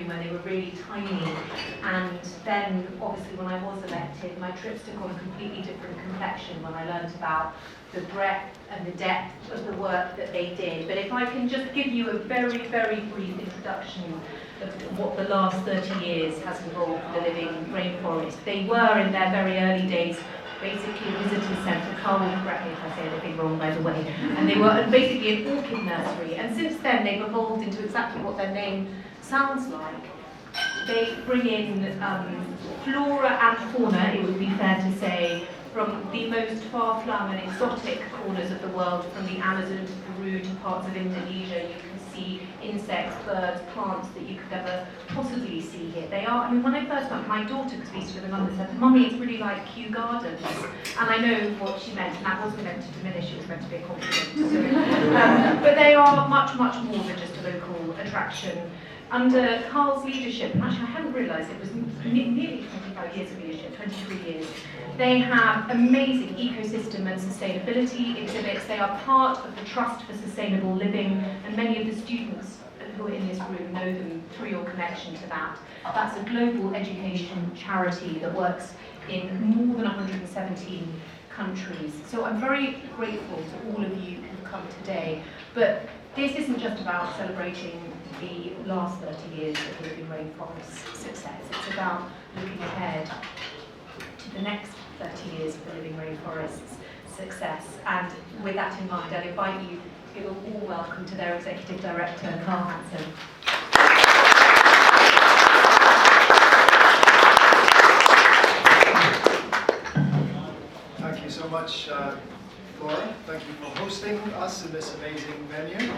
when they were really tiny. And then, obviously, when I was elected, my trips took on a completely different complexion when I learned about the breadth and the depth of the work that they did. But if I can just give you a very, very brief introduction of what the last 30 years has involved for the Living Rainforest. They were, in their very early days, basically a visitor centre. Karl will correct me if I say anything wrong, by the way. And they were basically an orchid nursery. And since then, they've evolved into exactly what their name sounds like. They bring in flora and fauna, it would be fair to say, from the most far-flung and exotic corners of the world, from the Amazon to Peru to parts of Indonesia. You can see insects, birds, plants that you could never possibly see here. They are, I mean, when I first went, my daughter, because we used to live in London, said, "Mummy, it's really like Kew Gardens." And I know what she meant, and that wasn't meant to diminish, it was meant to be a compliment. So, but they are much, much more than just a local attraction. Under Karl's leadership, and actually I hadn't realised it was nearly 25 years of leadership, 23 years, they have amazing ecosystem and sustainability exhibits. They are part of the Trust for Sustainable Living, and many of the students who are in this room know them through your connection to that. That's a global education charity that works in more than 117 countries. So I'm very grateful to all of you who've come today. But this isn't just about celebrating the last 30 years of the Living Rainforest's success. It's about looking ahead to the next 30 years of the Living Rainforest's success. And with that in mind, I'd invite you to give a warm welcome to their Executive Director, Karl Hansen. Thank you so much, Laura. Thank you for hosting us in this amazing venue.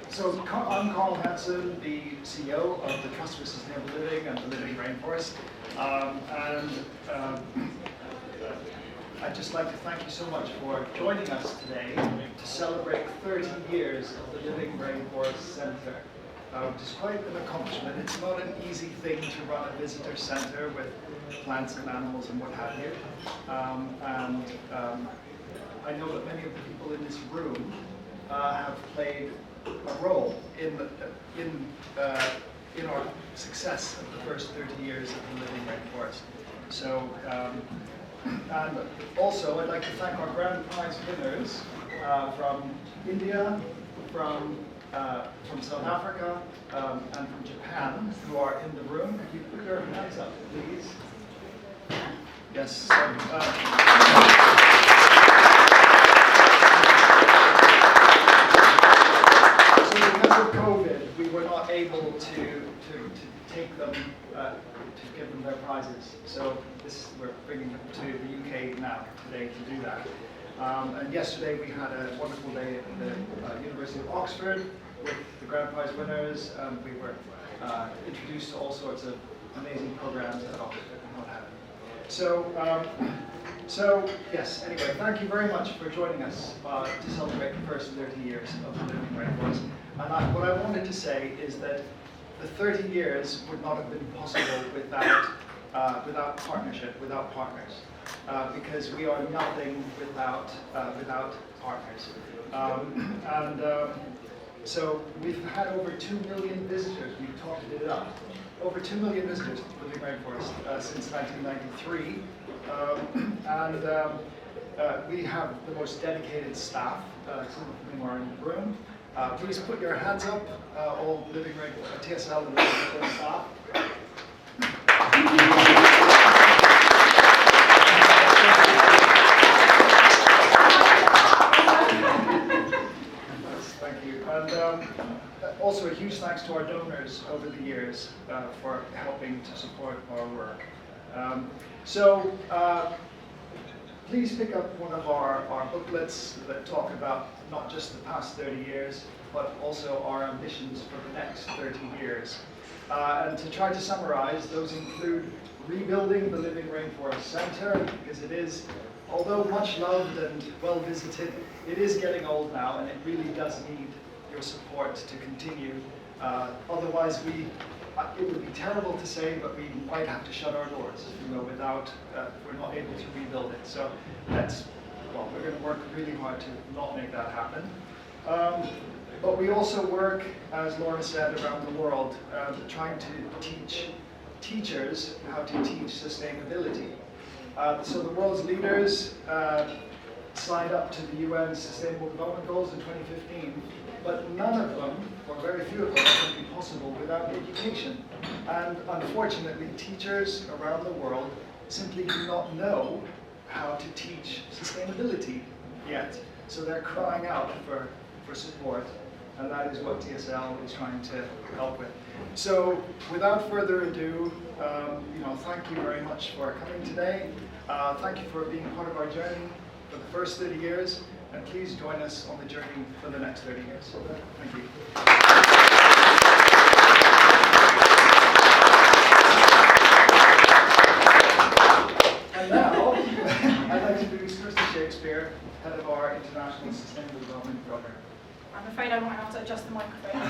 So I'm Karl Hansen, the CEO of the Trust for Sustainable Living and the Living Rainforest. I'd just like to thank you so much for joining us today to celebrate 30 years of the Living Rainforest Centre, which is quite an accomplishment. It's not an easy thing to run a visitor centre with plants and animals and what have you. I know that many of the people in this room have played a role in our success of the first 30 years of the Living Rainforest. So, and also I'd like to thank our grand prize winners from India, from South Africa, and from Japan, who are in the room. Could you put your hands up, please? Yes. Because of COVID, we were not able to take them, to give them their prizes. So we're bringing them to the UK now, today, to do that. And yesterday we had a wonderful day at the University of Oxford with the grand prize winners. We were introduced to all sorts of amazing programs at Oxford and what have you. So yes, anyway, thank you very much for joining us to celebrate the first 30 years of the Living Rainforest. And what I wanted to say is that the 30 years would not have been possible without partnership, without partners, because we are nothing without partners. So we've had over 2 million visitors. We've totted it up. Over 2 million visitors to the Living Rainforest since 1993. We have the most dedicated staff, some of whom are in the room. Please put your hands up, all Living Rainforest, TSL and Living Rainforest staff. Thank you. And also a huge thanks to our donors over the years for helping to support our work. Please pick up one of our booklets that talk about not just the past 30 years, but also our ambitions for the next 30 years. And to try to summarize, those include rebuilding the Living Rainforest Centre, because it is, although much loved and well visited, it is getting old now, and it really does need your support to continue. Otherwise, it would be terrible to say, but we might have to shut our doors, without, if we're not able to rebuild it. So we're going to work really hard to not make that happen. But we also work, as Laura said, around the world, trying to teach teachers how to teach sustainability. So the world's leaders signed up to the UN Sustainable Development Goals in 2015, but none of them, or very few of them, would be possible without education. And unfortunately, teachers around the world simply do not know how to teach sustainability yet. So they're crying out for support, and that is what TSL is trying to help with. So without further ado, thank you very much for coming today. Thank you for being part of our journey for the first 30 years, and please join us on the journey for the next 30 years. Thank you. And now, I'd like to introduce Krista Shakespeare, head of our International Sustainable Development Program. I'm afraid I won't have to adjust the microphone.